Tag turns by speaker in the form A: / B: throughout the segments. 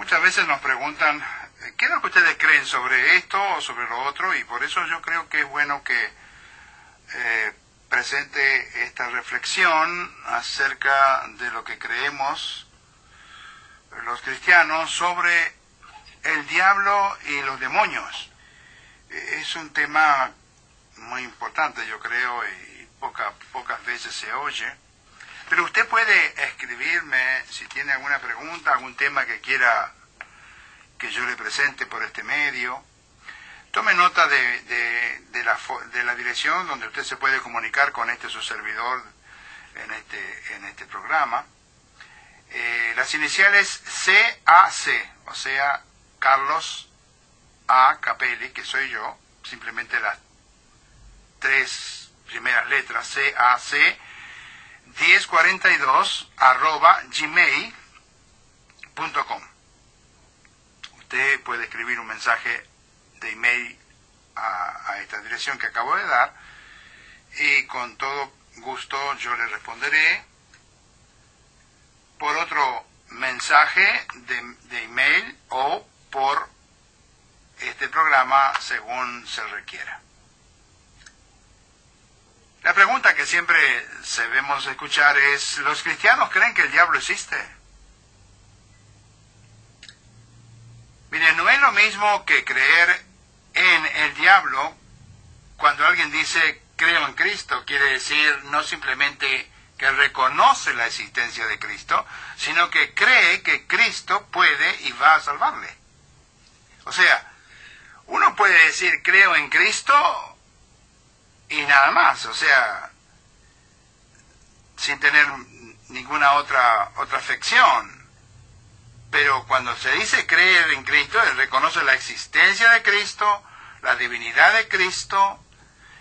A: Muchas veces nos preguntan, ¿qué es lo que ustedes creen sobre esto o sobre lo otro? Y por eso yo creo que es bueno que presente esta reflexión acerca de lo que creemos los cristianos sobre el diablo y los demonios. Es un tema muy importante, yo creo, y pocas veces se oye. Pero usted puede escribirme si tiene alguna pregunta, algún tema que quiera que yo le presente por este medio. Tome nota de la dirección donde usted se puede comunicar con su servidor en este programa. Las iniciales CAC, o sea, Carlos A. Capelli, que soy yo, simplemente las 3 primeras letras, CAC, 1042@gmail.com. Usted puede escribir un mensaje de email a esta dirección que acabo de dar y con todo gusto yo le responderé por otro mensaje de email o por este programa según se requiera. La pregunta que siempre debemos escuchar es, ¿los cristianos creen que el diablo existe? Miren, no es lo mismo que creer en el diablo. Cuando alguien dice creo en Cristo, quiere decir no simplemente que reconoce la existencia de Cristo, sino que cree que Cristo puede y va a salvarle. O sea, uno puede decir creo en Cristo y nada más, o sea, sin tener ninguna otra afección. Pero cuando se dice creer en Cristo, él reconoce la existencia de Cristo, la divinidad de Cristo,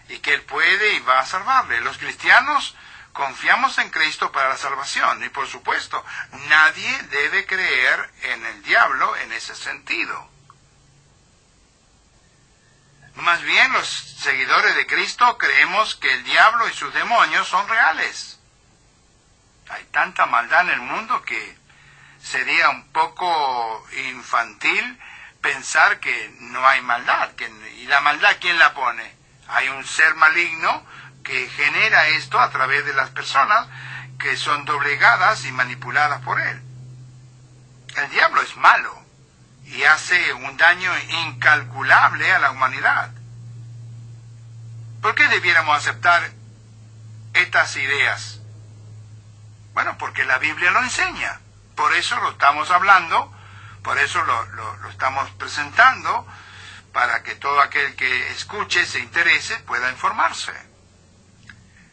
A: y que él puede y va a salvarle. Los cristianos confiamos en Cristo para la salvación, y por supuesto, nadie debe creer en el diablo en ese sentido. Más bien, los seguidores de Cristo creemos que el diablo y sus demonios son reales. Hay tanta maldad en el mundo que sería un poco infantil pensar que no hay maldad. ¿Y la maldad quién la pone? Hay un ser maligno que genera esto a través de las personas que son doblegadas y manipuladas por él. El diablo es malo y hace un daño incalculable a la humanidad. ¿Por qué debiéramos aceptar estas ideas? Bueno, porque la Biblia lo enseña. Por eso lo estamos hablando, por eso lo estamos presentando, para que todo aquel que escuche, se interese, pueda informarse.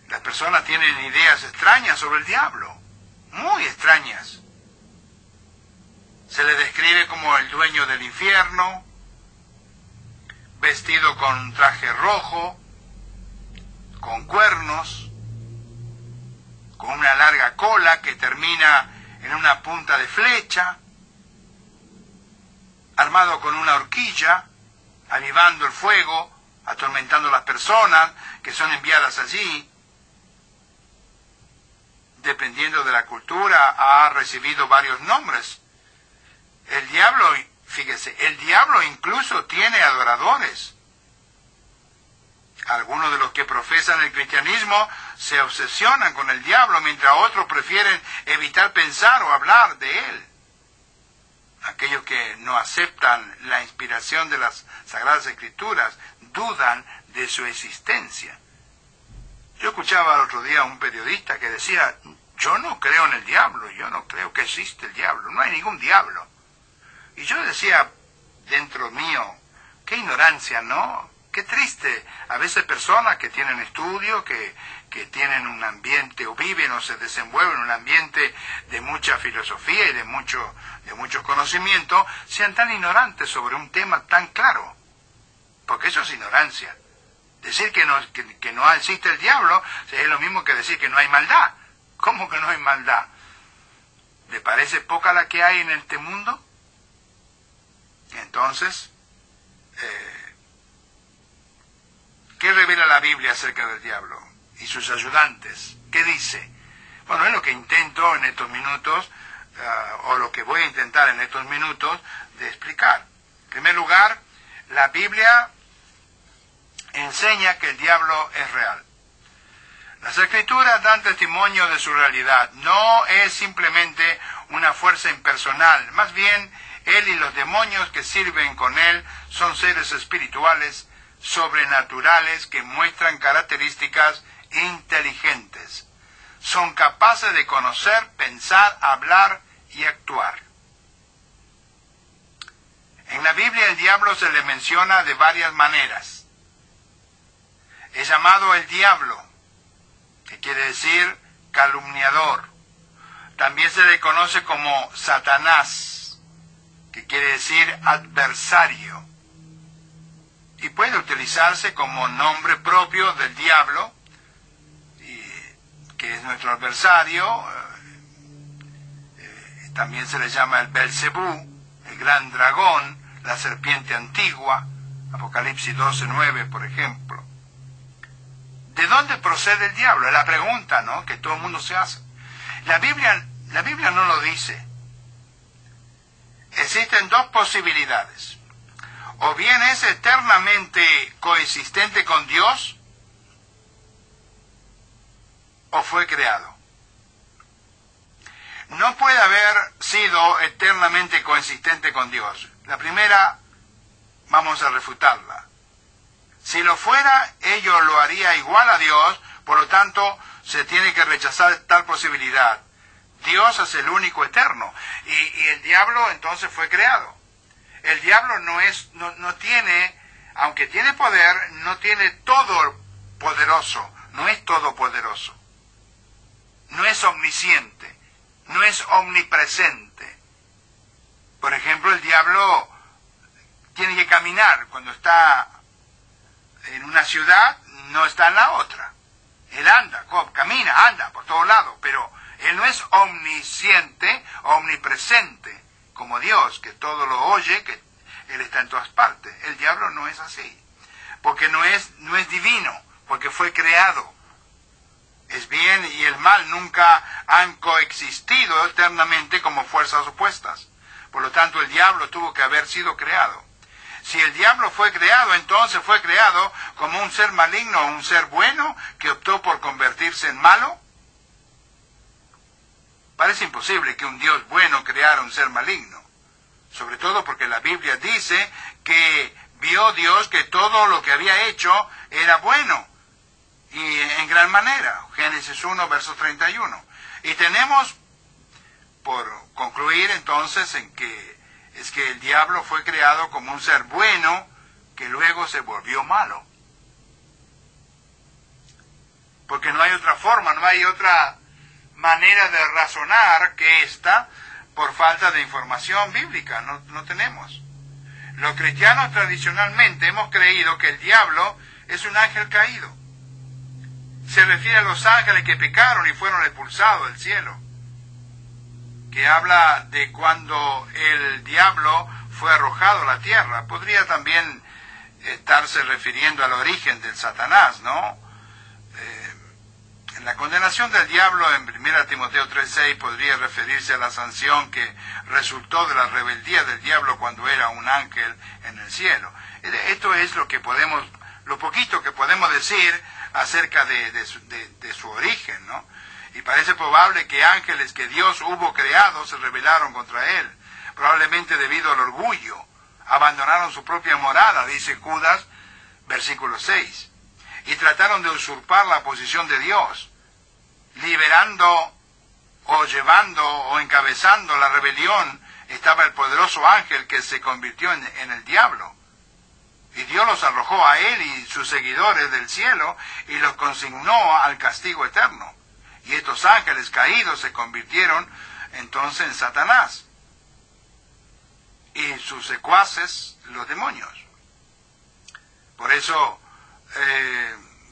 A: Las personas tienen ideas extrañas sobre el diablo, muy extrañas. Se le describe como el dueño del infierno, vestido con un traje rojo, con cuernos, con una larga cola que termina en una punta de flecha, armado con una horquilla, avivando el fuego, atormentando a las personas que son enviadas allí. Dependiendo de la cultura, ha recibido varios nombres. El diablo, fíjese, el diablo incluso tiene adoradores. Algunos de los que profesan el cristianismo se obsesionan con el diablo, mientras otros prefieren evitar pensar o hablar de él. Aquellos que no aceptan la inspiración de las Sagradas Escrituras dudan de su existencia. Yo escuchaba el otro día a un periodista que decía, yo no creo en el diablo, yo no creo que existe el diablo, no hay ningún diablo. Y yo decía dentro mío, qué ignorancia, ¿no? Qué triste. A veces personas que tienen estudio, que tienen un ambiente, o viven o se desenvuelven en un ambiente de mucha filosofía y de mucho conocimiento, sean tan ignorantes sobre un tema tan claro. Porque eso es ignorancia. Decir que no existe el diablo es lo mismo que decir que no hay maldad. ¿Cómo que no hay maldad? ¿Le parece poca la que hay en este mundo? Entonces, ¿qué revela la Biblia acerca del diablo y sus ayudantes? ¿Qué dice? Bueno, es lo que intento en estos minutos o lo que voy a intentar en estos minutos de explicar. En primer lugar, la Biblia enseña que el diablo es real. Las Escrituras dan testimonio de su realidad. No es simplemente una fuerza impersonal. Más bien, él y los demonios que sirven con él son seres espirituales, sobrenaturales, que muestran características inteligentes. Son capaces de conocer, pensar, hablar y actuar. En la Biblia el diablo se le menciona de varias maneras. Es llamado el diablo, que quiere decir calumniador. También se le conoce como Satanás, que quiere decir adversario. Y puede utilizarse como nombre propio del diablo, que es nuestro adversario. También se le llama el Belcebú, el gran dragón, la serpiente antigua, Apocalipsis 12:9, por ejemplo. ¿De dónde procede el diablo? Es la pregunta, ¿no?, que todo el mundo se hace. La Biblia no lo dice. Existen dos posibilidades. O bien es eternamente coexistente con Dios, o fue creado. No puede haber sido eternamente coexistente con Dios. La primera, vamos a refutarla. Si lo fuera, ello lo haría igual a Dios, por lo tanto, se tiene que rechazar tal posibilidad. Dios es el único eterno, y el diablo entonces fue creado. El diablo no tiene, aunque tiene poder, no tiene todo poderoso, no es todopoderoso. No es omnisciente, no es omnipresente. Por ejemplo, el diablo tiene que caminar. Cuando está en una ciudad, no está en la otra. Él anda, camina, anda por todos lados, pero él no es omnisciente, omnipresente, como Dios, que todo lo oye, que él está en todas partes. El diablo no es así, porque no es divino, porque fue creado. Es bien y el mal nunca han coexistido eternamente como fuerzas opuestas. Por lo tanto, el diablo tuvo que haber sido creado. Si el diablo fue creado, entonces fue creado como un ser maligno o un ser bueno que optó por convertirse en malo. Parece imposible que un Dios bueno creara un ser maligno. Sobre todo porque la Biblia dice que vio Dios que todo lo que había hecho era bueno. Y en gran manera, Génesis 1, verso 31. Y tenemos por concluir entonces en que es que el diablo fue creado como un ser bueno que luego se volvió malo. Porque no hay otra forma, no hay otra manera de razonar que esta, por falta de información bíblica, no tenemos. Los cristianos tradicionalmente hemos creído que el diablo es un ángel caído. Se refiere a los ángeles que pecaron y fueron expulsados del cielo, que habla de cuando el diablo fue arrojado a la tierra. Podría también estarse refiriendo al origen del Satanás, ¿no? En la condenación del diablo en 1 Timoteo 3:6 podría referirse a la sanción que resultó de la rebeldía del diablo cuando era un ángel en el cielo. Esto es lo poquito que podemos decir acerca de su origen, ¿no? Y parece probable que ángeles que Dios hubo creado se rebelaron contra él, probablemente debido al orgullo, abandonaron su propia morada, dice Judas, versículo 6, y trataron de usurpar la posición de Dios, liberando o llevando o encabezando la rebelión estaba el poderoso ángel que se convirtió en el diablo. Y Dios los arrojó a él y sus seguidores del cielo y los consignó al castigo eterno. Y estos ángeles caídos se convirtieron entonces en Satanás y sus secuaces, los demonios. Por eso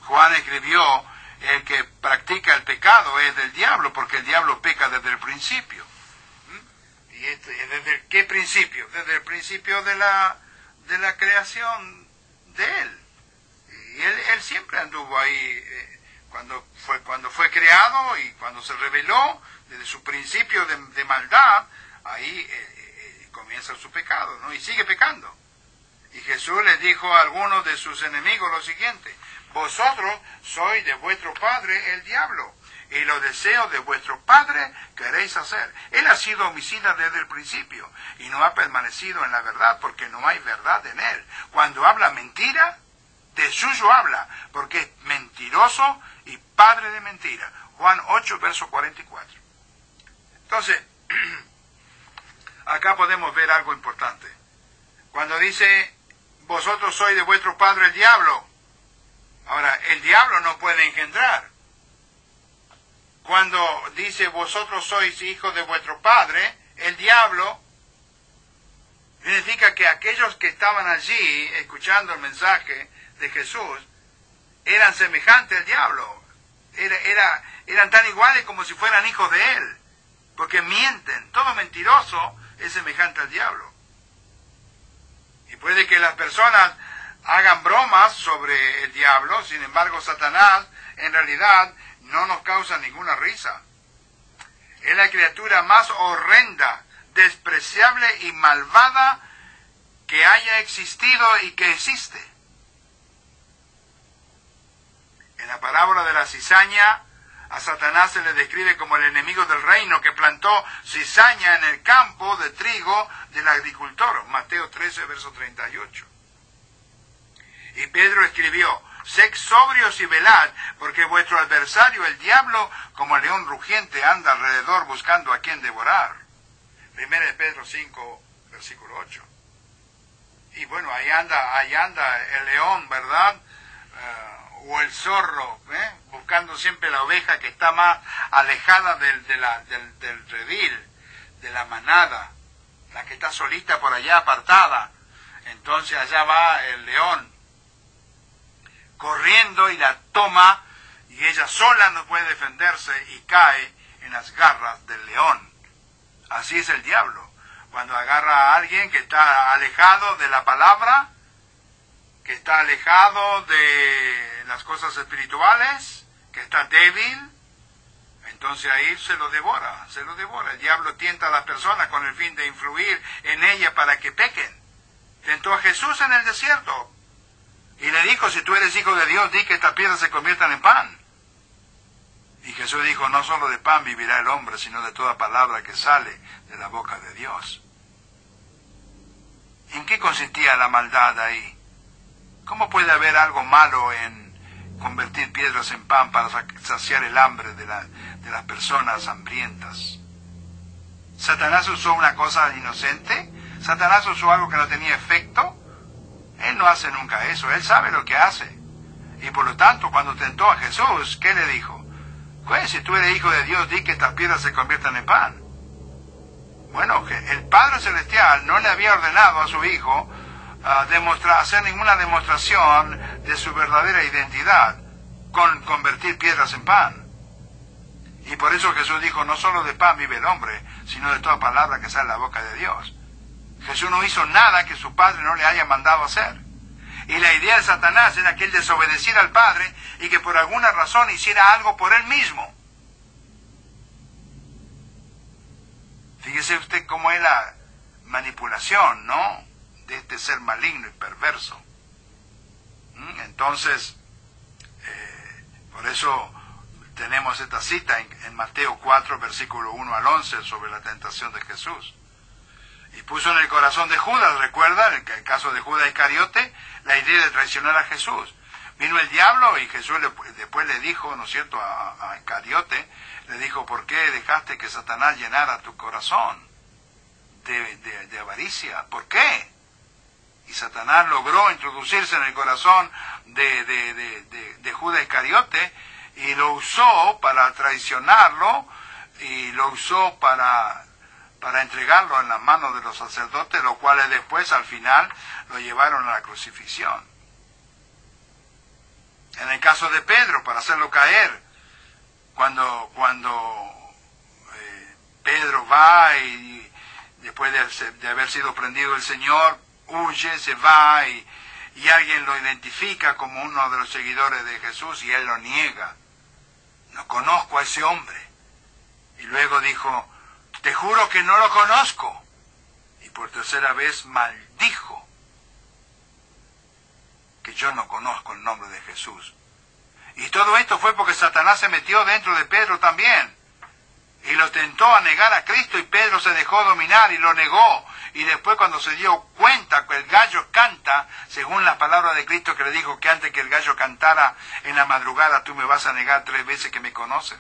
A: Juan escribió: el que practica el pecado es del diablo, porque el diablo peca desde el principio. ¿Y desde qué principio? Desde el principio de la creación de él. Y él siempre anduvo ahí Cuando fue creado y cuando se reveló desde su principio de maldad, ahí comienza su pecado, ¿no? Y sigue pecando. Y Jesús les dijo a algunos de sus enemigos lo siguiente: vosotros sois de vuestro padre el diablo, y los deseos de vuestro padre queréis hacer. Él ha sido homicida desde el principio, y no ha permanecido en la verdad, porque no hay verdad en él. Cuando habla mentira, de suyo habla, porque es mentiroso y padre de mentira. Juan 8, verso 44. Entonces, acá podemos ver algo importante. Cuando dice, vosotros sois de vuestro padre el diablo. Ahora, el diablo no puede engendrar. Cuando dice, vosotros sois hijos de vuestro padre, el diablo, significa que aquellos que estaban allí escuchando el mensaje de Jesús eran semejantes al diablo. Eran tan iguales como si fueran hijos de él, porque mienten. Todo mentiroso es semejante al diablo. Y puede que las personas hagan bromas sobre el diablo, sin embargo Satanás en realidad no nos causa ninguna risa. Es la criatura más horrenda, despreciable y malvada que haya existido y que existe. En la parábola de la cizaña, a Satanás se le describe como el enemigo del reino que plantó cizaña en el campo de trigo del agricultor. Mateo 13, verso 38. Y Pedro escribió, sed sobrios y velad, porque vuestro adversario, el diablo, como león rugiente, anda alrededor buscando a quien devorar. 1 Pedro 5, versículo 8. Y bueno, ahí anda el león, ¿verdad? O el zorro, buscando siempre la oveja que está más alejada del redil, de la manada, la que está solita por allá, apartada. Entonces allá va el león, corriendo y la toma, y ella sola no puede defenderse y cae en las garras del león. Así es el diablo. Cuando agarra a alguien que está alejado de la palabra, que está alejado de las cosas espirituales, que está débil, entonces ahí se lo devora. El diablo tienta a las personas con el fin de influir en ellas para que pequen. Tentó a Jesús en el desierto y le dijo, si tú eres hijo de Dios, di que estas piedras se conviertan en pan. Y Jesús dijo, no solo de pan vivirá el hombre, sino de toda palabra que sale de la boca de Dios. ¿En qué consistía la maldad ahí? ¿Cómo puede haber algo malo en convertir piedras en pan para saciar el hambre de las personas hambrientas? ¿Satanás usó una cosa inocente? ¿Satanás usó algo que no tenía efecto? Él no hace nunca eso, él sabe lo que hace. Y por lo tanto, cuando tentó a Jesús, ¿qué le dijo? Pues si tú eres hijo de Dios, di que estas piedras se conviertan en pan. Bueno, el Padre Celestial no le había ordenado a su hijo hacer ninguna demostración de su verdadera identidad con convertir piedras en pan. Y por eso Jesús dijo, no solo de pan vive el hombre, sino de toda palabra que sale de la boca de Dios. Jesús no hizo nada que su Padre no le haya mandado hacer. Y la idea de Satanás era que él desobedeciera al Padre y que por alguna razón hiciera algo por él mismo. Fíjese usted cómo es la manipulación, ¿no?, de este ser maligno y perverso. Entonces, por eso tenemos esta cita en Mateo 4, versículo 1 al 11, sobre la tentación de Jesús. Y puso en el corazón de Judas, ¿recuerdan? En el caso de Judas Iscariote, la idea de traicionar a Jesús. Vino el diablo y Jesús después le dijo, ¿no es cierto?, a Iscariote, le dijo, ¿por qué dejaste que Satanás llenara tu corazón de avaricia? ¿Por qué? Y Satanás logró introducirse en el corazón de Judas Iscariote y lo usó para traicionarlo y lo usó para entregarlo en las manos de los sacerdotes, los cuales después, al final, lo llevaron a la crucifixión. En el caso de Pedro, para hacerlo caer, cuando Pedro va y después de haber sido prendido el Señor, huye, se va y alguien lo identifica como uno de los seguidores de Jesús y él lo niega. no conozco a ese hombre. Y luego dijo, te juro que no lo conozco. Y por tercera vez maldijo que yo no conozco el nombre de Jesús. Y todo esto fue porque Satanás se metió dentro de Pedro también. Y lo tentó a negar a Cristo y Pedro se dejó dominar y lo negó. Y después cuando se dio cuenta que el gallo canta, según la palabra de Cristo que le dijo que antes que el gallo cantara en la madrugada tú me vas a negar 3 veces que me conoces.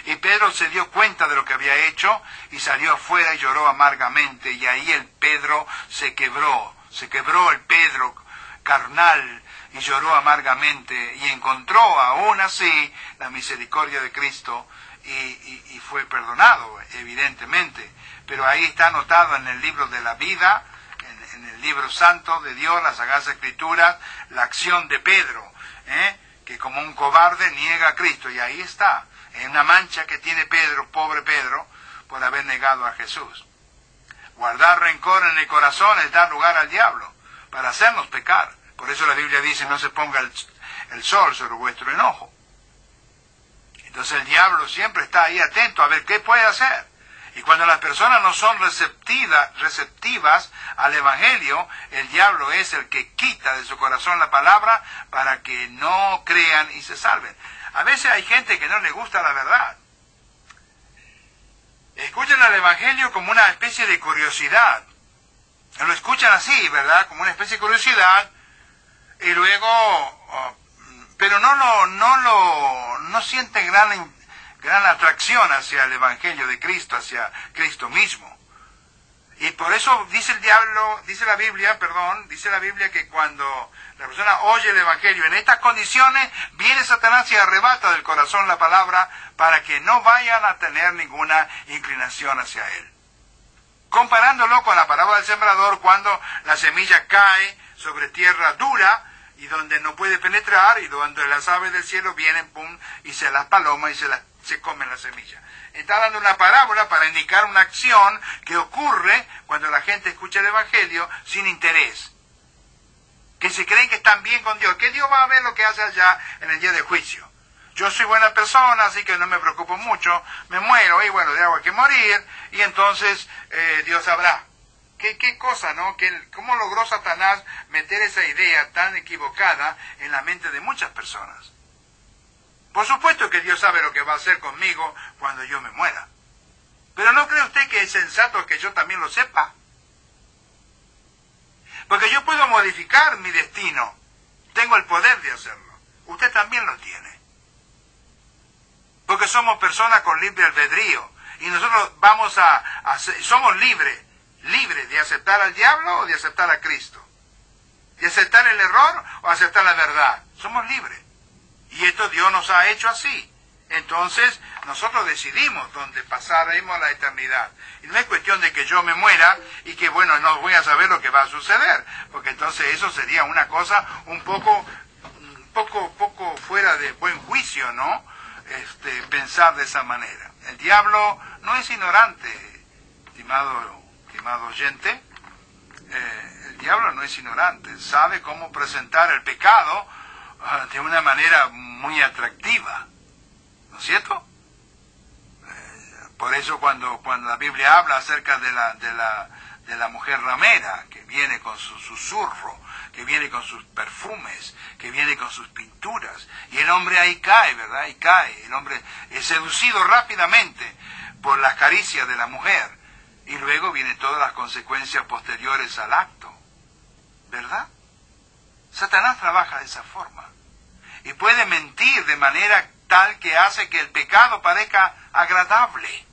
A: Y Pedro se dio cuenta de lo que había hecho y salió afuera y lloró amargamente. Y ahí el Pedro se quebró el Pedro carnal y lloró amargamente y encontró aún así la misericordia de Cristo y fue perdonado, evidentemente. Pero ahí está anotado en el libro de la vida, en el libro santo de Dios, las Sagradas Escrituras, la acción de Pedro, que como un cobarde niega a Cristo. Y ahí está, en una mancha que tiene Pedro, pobre Pedro, por haber negado a Jesús. Guardar rencor en el corazón es dar lugar al diablo, para hacernos pecar. Por eso la Biblia dice, no se ponga el sol sobre vuestro enojo. Entonces el diablo siempre está ahí atento a ver qué puede hacer. Y cuando las personas no son receptivas al Evangelio, el diablo es el que quita de su corazón la palabra para que no crean y se salven. A veces hay gente que no le gusta la verdad. Escuchan al Evangelio como una especie de curiosidad. Lo escuchan así, ¿verdad? Como una especie de curiosidad. Y luego, pero no sienten gran atracción hacia el Evangelio de Cristo, hacia Cristo mismo. Y por eso dice la Biblia que cuando la persona oye el Evangelio en estas condiciones, viene Satanás y arrebata del corazón la palabra para que no vayan a tener ninguna inclinación hacia él. Comparándolo con la parábola del sembrador, cuando la semilla cae sobre tierra dura, y donde no puede penetrar, y donde las aves del cielo vienen, pum, y se las palomas y se comen la semilla. Está dando una parábola para indicar una acción que ocurre cuando la gente escucha el Evangelio sin interés. Que se creen que están bien con Dios, que Dios va a ver lo que hace allá en el día del juicio. Yo soy buena persona, así que no me preocupo mucho, me muero, y bueno, de agua hay que morir, y entonces Dios sabrá. ¿Qué cosa, no? ¿Cómo logró Satanás meter esa idea tan equivocada en la mente de muchas personas? Por supuesto que Dios sabe lo que va a hacer conmigo cuando yo me muera. Pero ¿no cree usted que es sensato que yo también lo sepa? Porque yo puedo modificar mi destino. Tengo el poder de hacerlo. Usted también lo tiene. Porque somos personas con libre albedrío. Y nosotros somos libres de aceptar al diablo o de aceptar a Cristo, de aceptar el error o aceptar la verdad. Somos libres. Y esto Dios nos ha hecho así. Entonces, nosotros decidimos dónde pasaremos la eternidad. Y no es cuestión de que yo me muera y que, bueno, no voy a saber lo que va a suceder, porque entonces eso sería una cosa un poco fuera de buen juicio, ¿no? Pensar de esa manera. El diablo no es ignorante, estimado oyente. El diablo no es ignorante, sabe cómo presentar el pecado de una manera muy atractiva, ¿no es cierto? Por eso cuando la Biblia habla acerca de la mujer ramera, que viene con su susurro, que viene con sus perfumes, que viene con sus pinturas, y el hombre ahí cae, ¿verdad? Y cae, el hombre es seducido rápidamente por las caricias de la mujer. Y luego vienen todas las consecuencias posteriores al acto, ¿verdad? Satanás trabaja de esa forma. Y puede mentir de manera tal que hace que el pecado parezca agradable.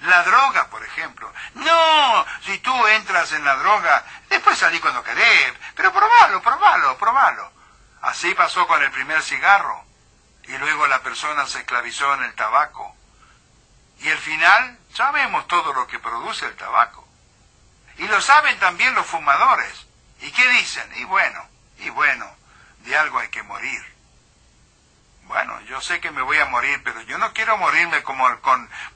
A: La droga, por ejemplo. No, si tú entras en la droga, después salí cuando querés, pero probalo. Así pasó con el primer cigarro. Y luego la persona se esclavizó en el tabaco. Y al final, sabemos todo lo que produce el tabaco. Y lo saben también los fumadores. ¿Y qué dicen? Y bueno, de algo hay que morir. Bueno, yo sé que me voy a morir, pero yo no quiero morirme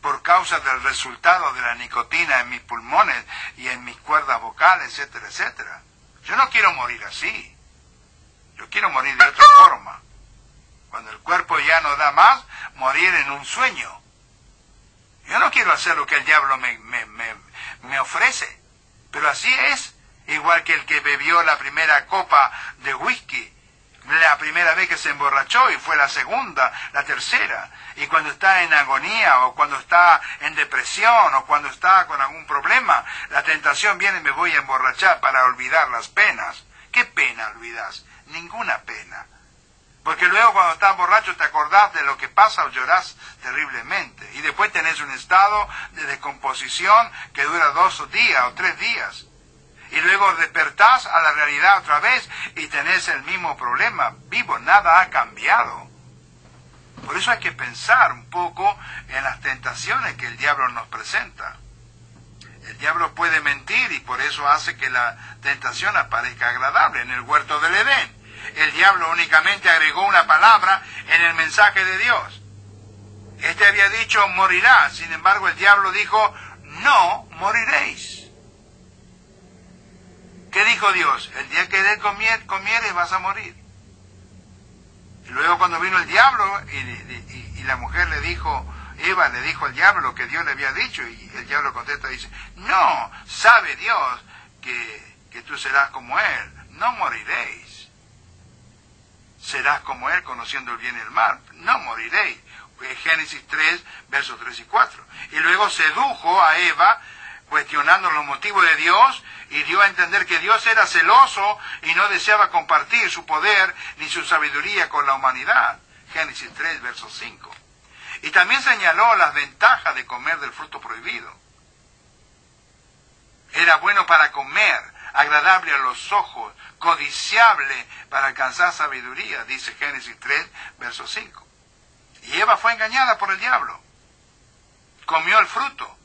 A: por causa del resultado de la nicotina en mis pulmones y en mis cuerdas vocales, etcétera, etcétera. Yo no quiero morir así. Yo quiero morir de otra forma. Cuando el cuerpo ya no da más, morir en un sueño. Yo no quiero hacer lo que el diablo me ofrece, pero así es, igual que el que bebió la primera copa de whisky, la primera vez que se emborrachó y fue la segunda, la tercera, y cuando está en agonía o cuando está en depresión o cuando está con algún problema, la tentación viene y me voy a emborrachar para olvidar las penas. ¿Qué pena olvidas? Ninguna pena. Porque luego cuando estás borracho te acordás de lo que pasa o llorás terriblemente. Y después tenés un estado de descomposición que dura 2 días o 3 días. Y luego despertás a la realidad otra vez y tenés el mismo problema. Vivo, nada ha cambiado. Por eso hay que pensar un poco en las tentaciones que el diablo nos presenta. El diablo puede mentir y por eso hace que la tentación aparezca agradable. En el huerto del Edén, el diablo únicamente agregó una palabra en el mensaje de Dios. Este había dicho morirá, sin embargo el diablo dijo no moriréis. ¿Qué dijo Dios? El día que de él comieres vas a morir. Y luego cuando vino el diablo y la mujer le dijo, Eva le dijo al diablo lo que Dios le había dicho, y el diablo contesta y dice, no, sabe Dios que tú serás como él, no moriréis. Serás como él conociendo el bien y el mal, no moriréis. Génesis 3, versos 3 y 4. Y luego sedujo a Eva, cuestionando los motivos de Dios, y dio a entender que Dios era celoso y no deseaba compartir su poder ni su sabiduría con la humanidad. Génesis 3, verso 5. Y también señaló las ventajas de comer del fruto prohibido. Era bueno para comer, agradable a los ojos, codiciable para alcanzar sabiduría, dice Génesis 3, verso 5. Y Eva fue engañada por el diablo. Comió el fruto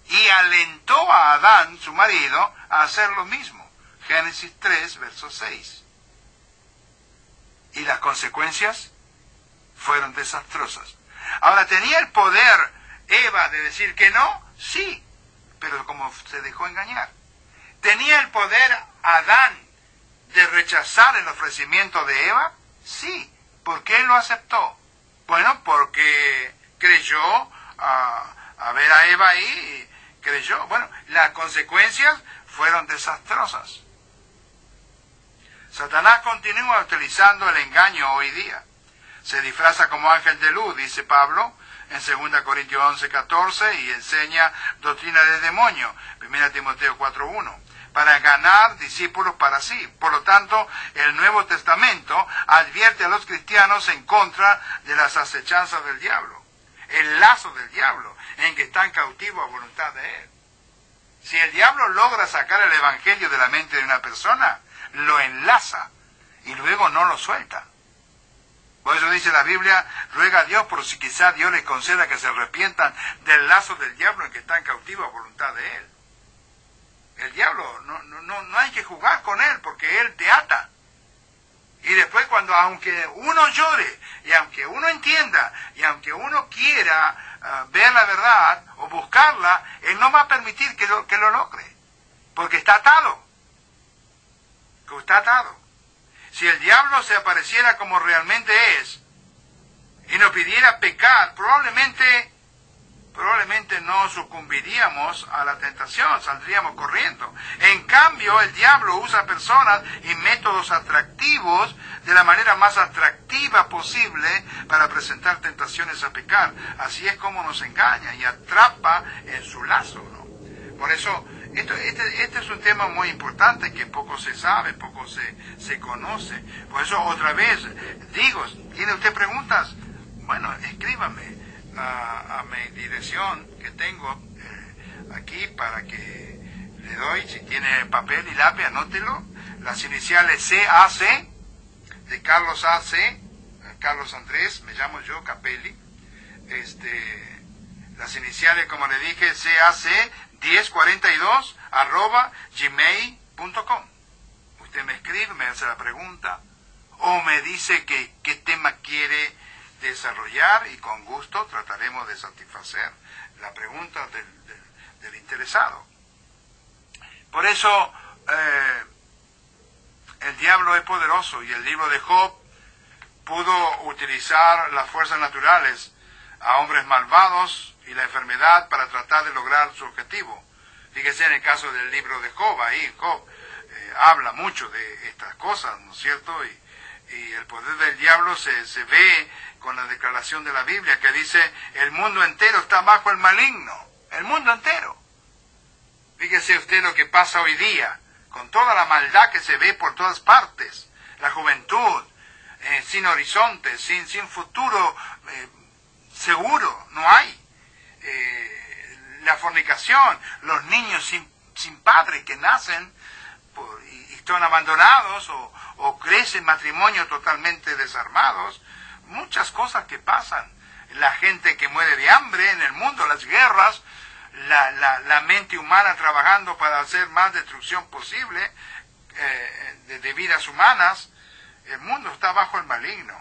A: y alentó a Adán, su marido, a hacer lo mismo. Génesis 3, verso 6. Y las consecuencias fueron desastrosas. Ahora, ¿tenía el poder Eva de decir que no? Sí, pero como se dejó engañar. ¿Tenía el poder Adán de rechazar el ofrecimiento de Eva? Sí. ¿Por qué lo aceptó? Bueno, porque creyó a ver a Eva ahí, creyó. Bueno, las consecuencias fueron desastrosas. Satanás continúa utilizando el engaño hoy día. Se disfraza como ángel de luz, dice Pablo, en 2 Corintios 11, 14, y enseña doctrina de demonio, 1 Timoteo 4, 1, para ganar discípulos para sí. Por lo tanto, el Nuevo Testamento advierte a los cristianos en contra de las acechanzas del diablo, el lazo del diablo, en que están cautivos a voluntad de él. Si el diablo logra sacar el evangelio de la mente de una persona, lo enlaza y luego no lo suelta. Por eso dice la Biblia, ruega a Dios por si quizá Dios les conceda que se arrepientan del lazo del diablo en que están cautivos a voluntad de él. El diablo, no hay que jugar con él porque él te ata. Y después aunque uno llore, y aunque uno entienda, y aunque uno quiera ver la verdad o buscarla, él no va a permitir que lo logre. Porque está atado. Está atado. Si el diablo se apareciera como realmente es y nos pidiera pecar, probablemente no sucumbiríamos a la tentación, saldríamos corriendo. En cambio, el diablo usa personas y métodos atractivos de la manera más atractiva posible para presentar tentaciones a pecar. Así es como nos engaña y atrapa en su lazo, ¿no? Por eso, este es un tema muy importante que poco se sabe, poco se conoce. Por eso, otra vez, digo, ¿tiene usted preguntas? Bueno, escríbame a mi dirección que tengo aquí para que le doy. Si tiene papel y lápiz, anótelo. Las iniciales CAC, de Carlos AC, Carlos Andrés, me llamo yo, Capelli. Las iniciales, como le dije, CAC 1042 @gmail.com. Usted me escribe, me hace la pregunta o me dice qué tema quiere desarrollar y con gusto trataremos de satisfacer la pregunta del interesado. Por eso el diablo es poderoso y el libro de Job pudo utilizar las fuerzas naturales a hombres malvados y la enfermedad para tratar de lograr su objetivo. Fíjese en el caso del libro de Job, ahí Job habla mucho de estas cosas, ¿no es cierto? Y el poder del diablo se ve con la declaración de la Biblia que dice, el mundo entero está bajo el maligno, el mundo entero. Fíjese usted lo que pasa hoy día, con toda la maldad que se ve por todas partes, la juventud, sin horizonte, sin futuro seguro, no hay. La fornicación, los niños sin padre que nacen y están abandonados o crecen matrimonios totalmente desarmados, muchas cosas que pasan. La gente que muere de hambre en el mundo, las guerras, la mente humana trabajando para hacer más destrucción posible de vidas humanas. El mundo está bajo el maligno.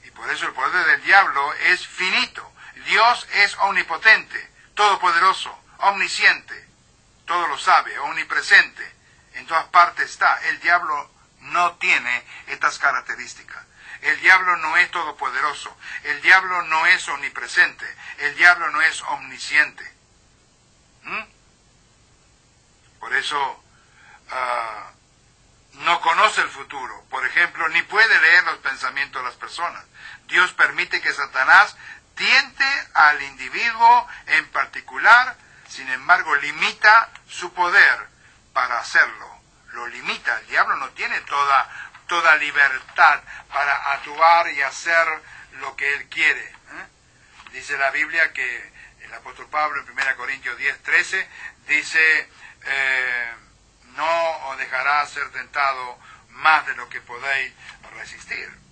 A: Y por eso el poder del diablo es finito. Dios es omnipotente, todopoderoso, omnisciente, todo lo sabe, omnipresente, en todas partes está. El diablo no tiene estas características. El diablo no es todopoderoso, el diablo no es omnipresente, el diablo no es omnisciente. Por eso no conoce el futuro, por ejemplo, ni puede leer los pensamientos de las personas. Dios permite que Satanás tiente al individuo en particular, sin embargo limita su poder para hacerlo. Lo limita. El diablo no tiene toda libertad para actuar y hacer lo que él quiere. Dice la Biblia que el apóstol Pablo en 1 Corintios 10:13 dice, no os dejará ser tentado más de lo que podéis resistir.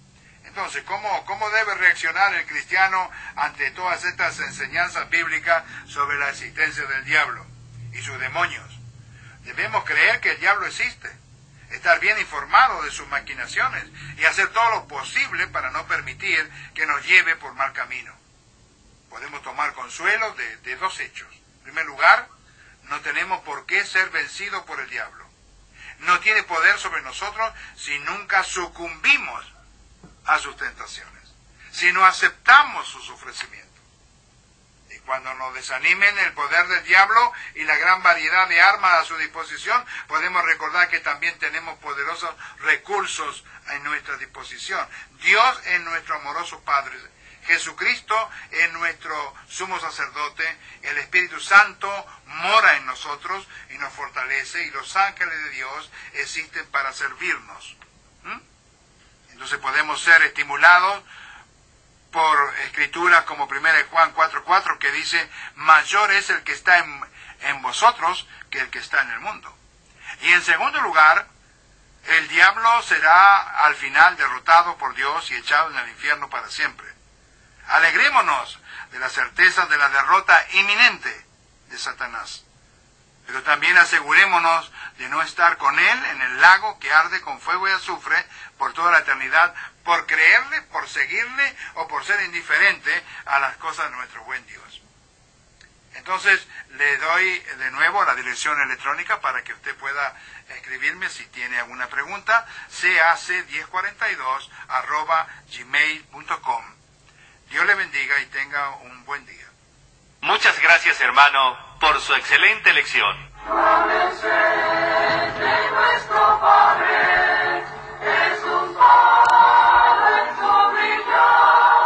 A: Entonces, ¿cómo debe reaccionar el cristiano ante todas estas enseñanzas bíblicas sobre la existencia del diablo y sus demonios? Debemos creer que el diablo existe, estar bien informado de sus maquinaciones y hacer todo lo posible para no permitir que nos lleve por mal camino. Podemos tomar consuelo de dos hechos. En primer lugar, no tenemos por qué ser vencidos por el diablo. No tiene poder sobre nosotros si nunca sucumbimos a sus tentaciones, si no aceptamos sus ofrecimientos. Y cuando nos desanimen el poder del diablo y la gran variedad de armas a su disposición, podemos recordar que también tenemos poderosos recursos en nuestra disposición. Dios es nuestro amoroso Padre, Jesucristo es nuestro sumo sacerdote, el Espíritu Santo mora en nosotros y nos fortalece, y los ángeles de Dios existen para servirnos. Entonces podemos ser estimulados por escrituras como 1 Juan 4:4, que dice, mayor es el que está en vosotros que el que está en el mundo. Y en segundo lugar, el diablo será al final derrotado por Dios y echado en el infierno para siempre. Alegrémonos de la certeza de la derrota inminente de Satanás, pero también asegurémonos de no estar con él en el lago que arde con fuego y azufre por toda la eternidad, por creerle, por seguirle o por ser indiferente a las cosas de nuestro buen Dios. Entonces le doy de nuevo la dirección electrónica para que usted pueda escribirme si tiene alguna pregunta, cac1042@gmail.com. Dios le bendiga y tenga un buen día.
B: Muchas gracias, hermano, por su excelente lección.
C: Nuestro Padre.